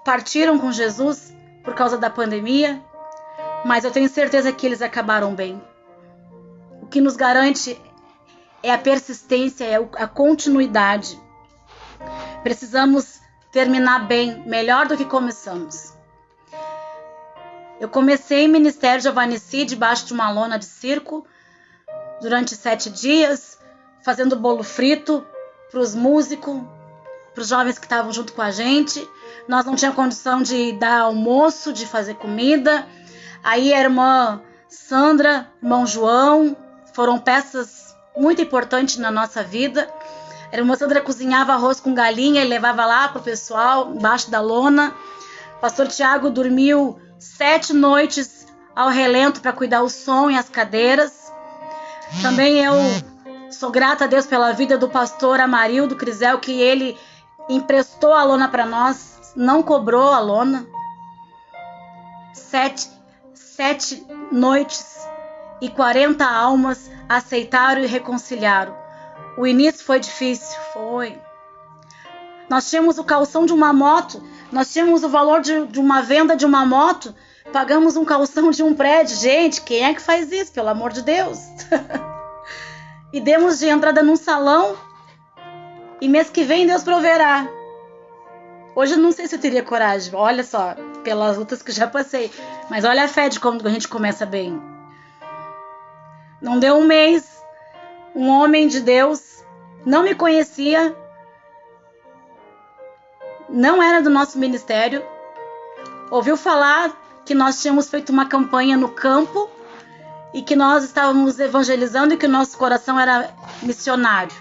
partiram com Jesus por causa da pandemia, mas eu tenho certeza que eles acabaram bem. O que nos garante é a persistência, é a continuidade. Precisamos terminar bem, melhor do que começamos. Eu comecei Ministério Giovannici debaixo de uma lona de circo durante 7 dias, fazendo bolo frito para os músicos, para os jovens que estavam junto com a gente. Nós não tínhamos condição de dar almoço, de fazer comida. Aí a irmã Sandra, irmão João, foram peças muito importantes na nossa vida. A irmã Sandra cozinhava arroz com galinha e levava lá para o pessoal, embaixo da lona. O pastor Tiago dormiu 7 noites ao relento para cuidar o som e as cadeiras. Também eu sou grata a Deus pela vida do pastor Amarildo Crisel, que ele emprestou a lona para nós, não cobrou a lona. 7 noites e 40 almas aceitaram e reconciliaram. O início foi difícil, foi. Nós tínhamos o calção de uma moto, nós tínhamos o valor de uma venda de uma moto, pagamos um calção de um prédio. Gente, quem é que faz isso, pelo amor de Deus? E demos de entrada num salão, e mês que vem Deus proverá. Hoje eu não sei se eu teria coragem, olha só, pelas lutas que já passei, mas olha a fé de como a gente começa bem. Não deu um mês, um homem de Deus, não me conhecia, não era do nosso ministério, ouviu falar que nós tínhamos feito uma campanha no campo e que nós estávamos evangelizando e que o nosso coração era missionário.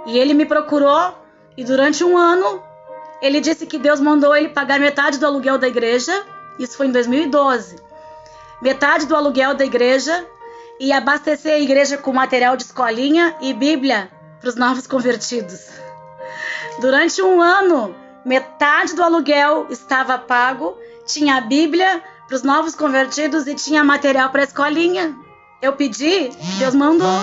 E ele me procurou e durante um ano ele disse que Deus mandou ele pagar metade do aluguel da igreja. Isso foi em 2012. Metade do aluguel da igreja e abastecer a igreja com material de escolinha e Bíblia para os novos convertidos. Durante um ano, metade do aluguel estava pago, tinha a Bíblia para os novos convertidos e tinha material para a escolinha. Eu pedi, Deus mandou.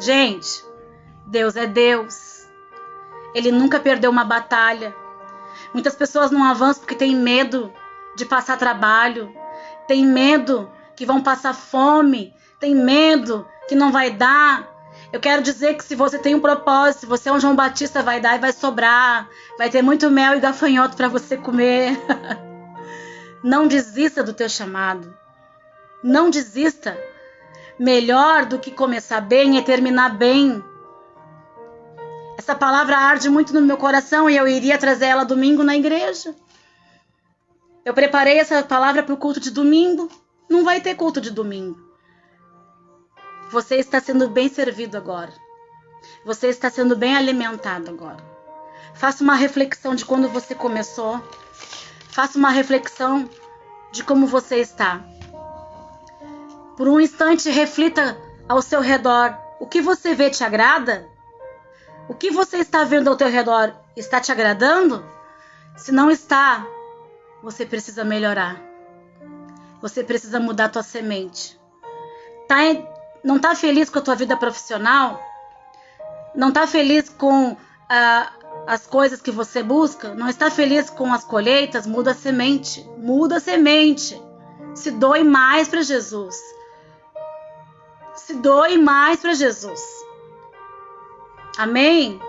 Gente, Deus é Deus. Ele nunca perdeu uma batalha. Muitas pessoas não avançam porque tem medo de passar trabalho, tem medo que vão passar fome, tem medo que não vai dar. Eu quero dizer que se você tem um propósito, se você é um João Batista, vai dar e vai sobrar. Vai ter muito mel e gafanhoto para você comer. Não desista do teu chamado. Não desista. Melhor do que começar bem é terminar bem. Essa palavra arde muito no meu coração e eu iria trazer ela domingo na igreja. Eu preparei essa palavra para o culto de domingo. Não vai ter culto de domingo. Você está sendo bem servido agora. Você está sendo bem alimentado agora. Faça uma reflexão de quando você começou. Faça uma reflexão de como você está. Por um instante, reflita ao seu redor. O que você vê te agrada? O que você está vendo ao teu redor está te agradando? Se não está, você precisa melhorar. Você precisa mudar a tua semente. Não está feliz com a tua vida profissional? Não está feliz com as coisas que você busca? Não está feliz com as colheitas? Muda a semente. Muda a semente. Se doe mais para Jesus. Se doe mais para Jesus. Amém?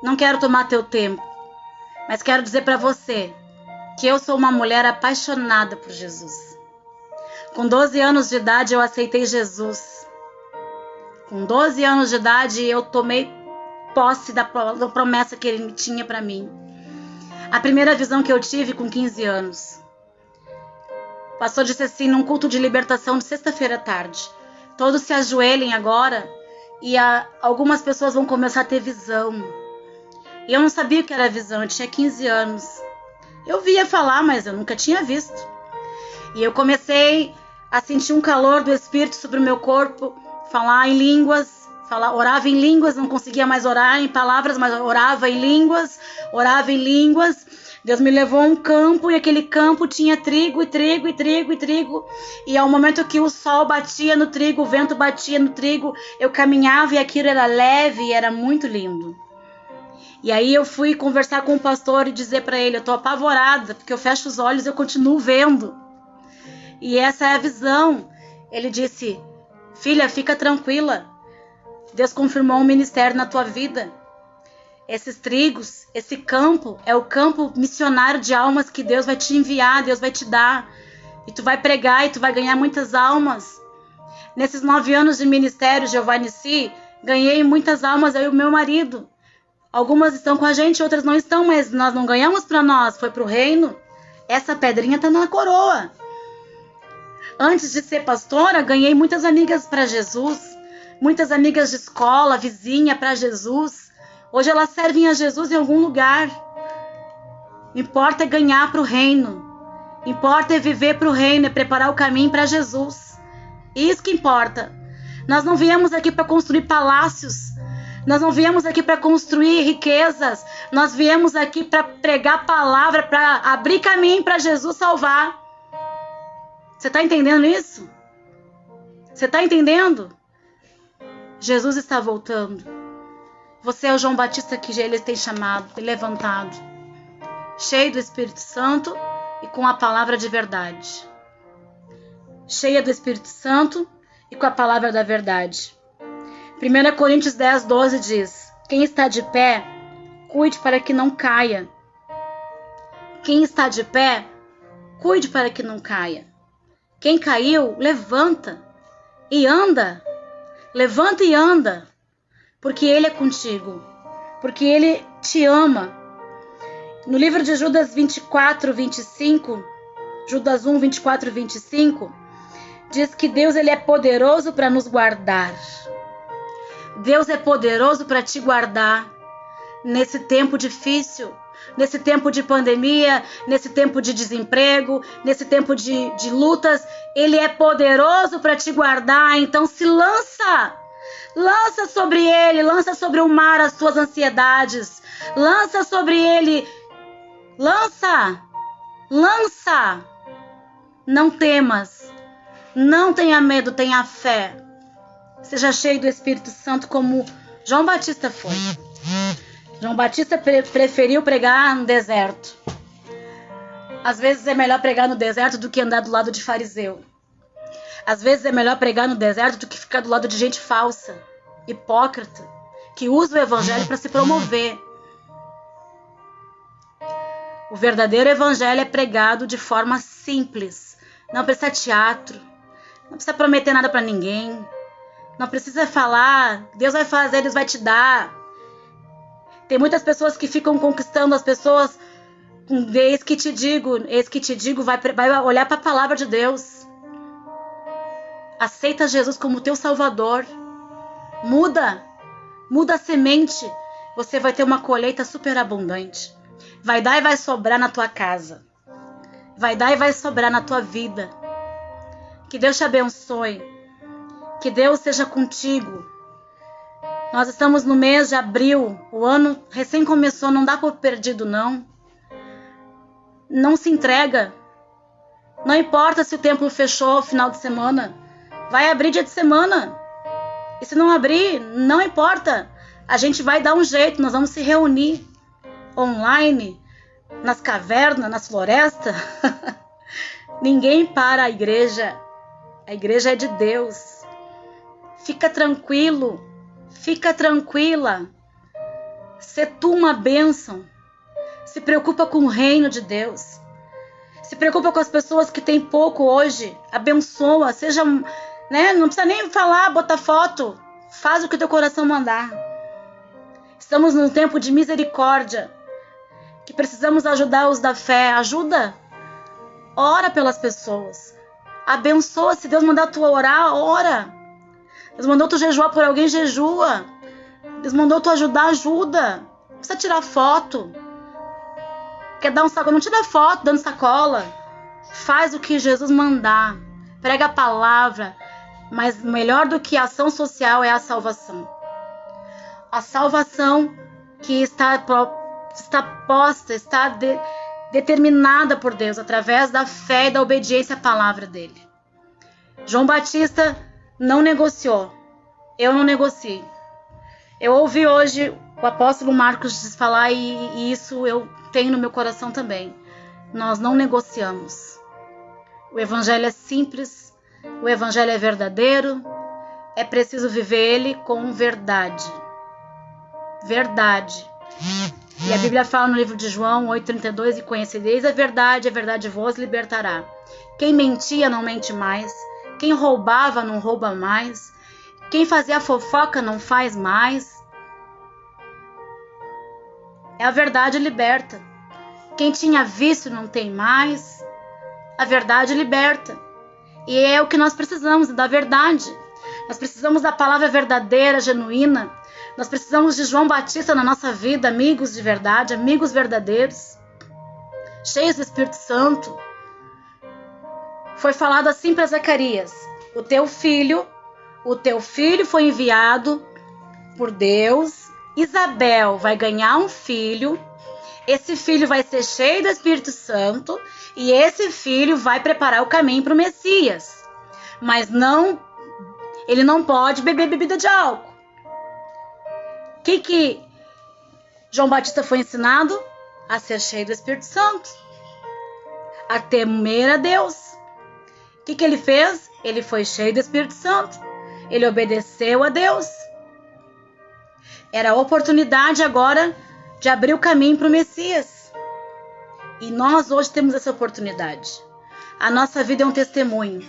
Não quero tomar teu tempo, mas quero dizer para você que eu sou uma mulher apaixonada por Jesus. Com 12 anos de idade eu aceitei Jesus. Com 12 anos de idade eu tomei posse da promessa que ele tinha para mim. A primeira visão que eu tive com 15 anos. O pastor disse assim, num culto de libertação de sexta-feira à tarde. Todos se ajoelhem agora e algumas pessoas vão começar a ter visão. E eu não sabia o que era visão, eu tinha 15 anos. Eu via falar, mas eu nunca tinha visto. E eu comecei a sentir um calor do Espírito sobre o meu corpo, falar em línguas, orava em línguas, não conseguia mais orar em palavras, mas orava em línguas. Deus me levou a um campo e aquele campo tinha trigo e trigo e trigo e trigo. E ao momento que o sol batia no trigo, o vento batia no trigo, eu caminhava e aquilo era leve e era muito lindo. E aí eu fui conversar com o pastor e dizer para ele, eu tô apavorada, porque eu fecho os olhos e eu continuo vendo. E essa é a visão. Ele disse, filha, fica tranquila. Deus confirmou um ministério na tua vida. Esses trigos, esse campo, é o campo missionário de almas que Deus vai te enviar, Deus vai te dar. E tu vai pregar e tu vai ganhar muitas almas. Nesses 9 anos de ministério, Jeová Nissi, ganhei muitas almas, eu e o meu marido. Algumas estão com a gente, outras não estão, mas nós não ganhamos para nós, foi para o reino. Essa pedrinha está na coroa. Antes de ser pastora, ganhei muitas amigas para Jesus, muitas amigas de escola, vizinha para Jesus. Hoje elas servem a Jesus em algum lugar. Importa é ganhar para o reino. Importa é viver para o reino, é preparar o caminho para Jesus. Isso que importa. Nós não viemos aqui para construir palácios. Nós não viemos aqui para construir riquezas. Nós viemos aqui para pregar a palavra, para abrir caminho para Jesus salvar. Você está entendendo isso? Você está entendendo? Jesus está voltando. Você é o João Batista que ele tem chamado e levantado. Cheio do Espírito Santo e com a palavra de verdade. Cheia do Espírito Santo e com a palavra da verdade. 1 Coríntios 10, 12 diz, quem está de pé, cuide para que não caia. Quem está de pé, cuide para que não caia. Quem caiu, levanta e anda. Levanta e anda. Porque Ele é contigo. Porque Ele te ama. No livro de Judas 24, 25, Judas 1, 24 e 25, diz que Deus ele é poderoso para nos guardar. Deus é poderoso para te guardar nesse tempo difícil, nesse tempo de pandemia, nesse tempo de desemprego, nesse tempo de lutas. Ele é poderoso para te guardar, então se lança. Lança sobre ele, lança sobre o mar as tuas ansiedades. Lança sobre ele. Lança. Não temas. Não tenha medo, tenha fé. Seja cheio do Espírito Santo como João Batista foi. João Batista preferiu pregar no deserto. Às vezes é melhor pregar no deserto do que andar do lado de fariseu. Às vezes é melhor pregar no deserto do que ficar do lado de gente falsa, hipócrita, que usa o evangelho para se promover. O verdadeiro evangelho é pregado de forma simples. Não precisa teatro. Não precisa prometer nada para ninguém. Não precisa falar, Deus vai fazer, Deus vai te dar. Tem muitas pessoas que ficam conquistando as pessoas com eis que te digo, vai olhar para a palavra de Deus. Aceita Jesus como teu Salvador. Muda a semente. Você vai ter uma colheita super abundante. Vai dar e vai sobrar na tua casa. Vai dar e vai sobrar na tua vida. Que Deus te abençoe. Que Deus seja contigo. Nós estamos no mês de abril. O ano recém começou. Não dá por perdido, não. Não se entrega. Não importa se o templo fechou final de semana. Vai abrir dia de semana. E se não abrir, não importa. A gente vai dar um jeito. Nós vamos se reunir online, nas cavernas, nas florestas. Ninguém para a igreja. A igreja é de Deus. Fica tranquilo. Fica tranquila. Sê tu uma bênção. Se preocupa com o reino de Deus. Se preocupa com as pessoas que têm pouco hoje. Abençoa. Seja, né? Não precisa nem falar, botar foto. Faz o que teu coração mandar. Estamos num tempo de misericórdia. Que precisamos ajudar os da fé. Ajuda. Ora pelas pessoas. Abençoa. Se Deus mandar tu orar, ora. Deus mandou tu jejuar por alguém, jejua. Deus mandou tu ajudar, ajuda. Não precisa tirar foto. Quer dar um sacola? Não tira foto dando sacola. Faz o que Jesus mandar. Prega a palavra. Mas melhor do que a ação social é a salvação. A salvação que está posta, está determinada por Deus através da fé e da obediência à palavra dele. João Batista não negociou. Eu não negociei. Eu ouvi hoje o apóstolo Marcos falar e isso eu tenho no meu coração também. Nós não negociamos. O evangelho é simples, o evangelho é verdadeiro, é preciso viver ele com verdade. Verdade. E a Bíblia fala no livro de João 8,32: e conhecereis a verdade vos libertará. Quem mentia não mente mais, quem roubava não rouba mais, quem fazia fofoca não faz mais. É a verdade liberta. Quem tinha vício não tem mais. A verdade liberta. E é o que nós precisamos, da verdade. Nós precisamos da palavra verdadeira, genuína. Nós precisamos de João Batista na nossa vida, amigos de verdade, amigos verdadeiros, cheios do Espírito Santo. Foi falado assim para Zacarias: o teu filho foi enviado por Deus. Isabel vai ganhar um filho. Esse filho vai ser cheio do Espírito Santo e esse filho vai preparar o caminho para o Messias. Mas ele não pode beber bebida de álcool. O que João Batista foi ensinado? A ser cheio do Espírito Santo. A temer a Deus. O que ele fez? Ele foi cheio do Espírito Santo. Ele obedeceu a Deus. Era a oportunidade agora de abrir o caminho para o Messias. E nós hoje temos essa oportunidade. A nossa vida é um testemunho.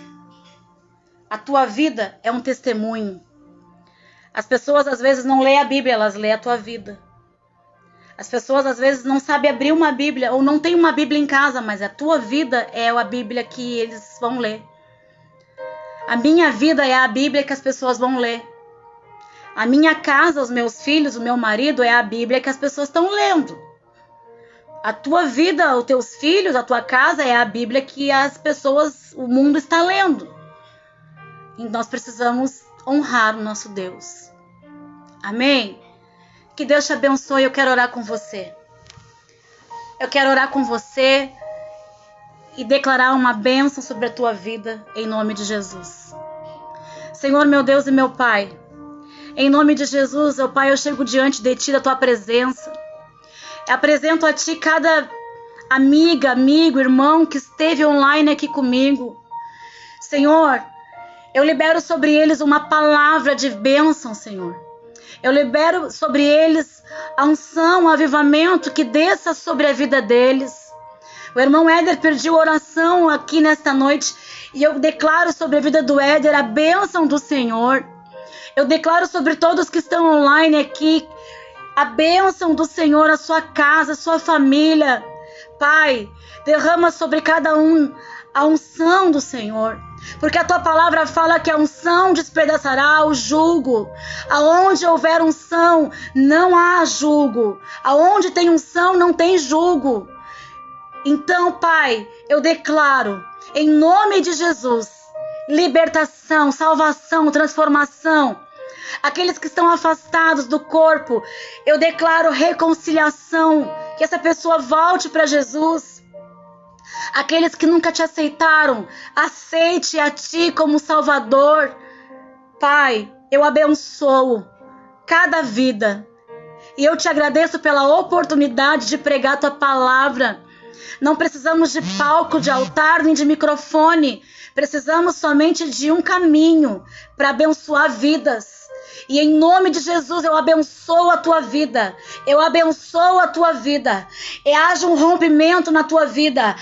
A tua vida é um testemunho. As pessoas às vezes não leem a Bíblia, elas leem a tua vida. As pessoas às vezes não sabem abrir uma Bíblia ou não tem uma Bíblia em casa, mas a tua vida é a Bíblia que eles vão ler. A minha vida é a Bíblia que as pessoas vão ler. A minha casa, os meus filhos, o meu marido é a Bíblia que as pessoas estão lendo. A tua vida, os teus filhos, a tua casa é a Bíblia que as pessoas, o mundo está lendo. E nós precisamos honrar o nosso Deus. Amém? Que Deus te abençoe. Eu quero orar com você. Eu quero orar com você e declarar uma bênção sobre a tua vida, em nome de Jesus. Senhor, meu Deus e meu Pai, em nome de Jesus, meu Pai, eu chego diante de Ti, da Tua presença. Eu apresento a Ti cada amiga, amigo, irmão que esteve online aqui comigo. Senhor, eu libero sobre eles uma palavra de bênção, Senhor. Eu libero sobre eles a unção, o avivamento que desça sobre a vida deles. O irmão Éder pediu oração aqui nesta noite e eu declaro sobre a vida do Éder a bênção do Senhor. Eu declaro sobre todos que estão online aqui a bênção do Senhor, a sua casa, a sua família. Pai, derrama sobre cada um a unção do Senhor. Porque a tua palavra fala que a unção despedaçará o jugo. Aonde houver unção, não há jugo. Aonde tem unção, não tem jugo. Então, Pai, eu declaro, em nome de Jesus, libertação, salvação, transformação. Aqueles que estão afastados do corpo, eu declaro reconciliação, que essa pessoa volte para Jesus. Aqueles que nunca te aceitaram, aceite a Ti como Salvador. Pai, eu abençoo cada vida. E eu te agradeço pela oportunidade de pregar a Tua palavra. Não precisamos de palco, de altar, nem de microfone. Precisamos somente de um caminho para abençoar vidas. E em nome de Jesus eu abençoo a tua vida. Eu abençoo a tua vida. E haja um rompimento na tua vida.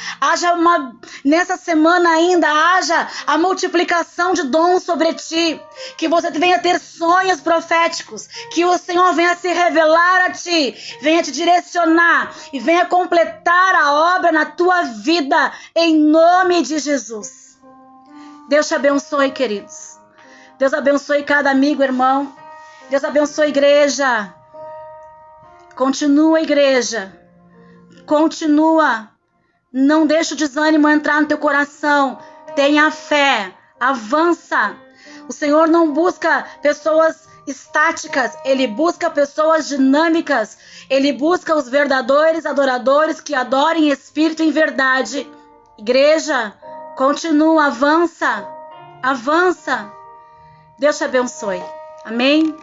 Nessa semana ainda, haja a multiplicação de dons sobre ti. Que você venha ter sonhos proféticos. Que o Senhor venha se revelar a ti. Venha te direcionar. E venha completar a obra na tua vida. Em nome de Jesus. Deus te abençoe, queridos. Deus abençoe cada amigo, irmão. Deus abençoe a igreja. Continua, igreja. Continua. Não deixe o desânimo entrar no teu coração. Tenha fé. Avança. O Senhor não busca pessoas estáticas. Ele busca pessoas dinâmicas. Ele busca os verdadeiros adoradores que adorem em espírito e em verdade. Igreja, continua. Avança. Avança. Deus te abençoe. Amém?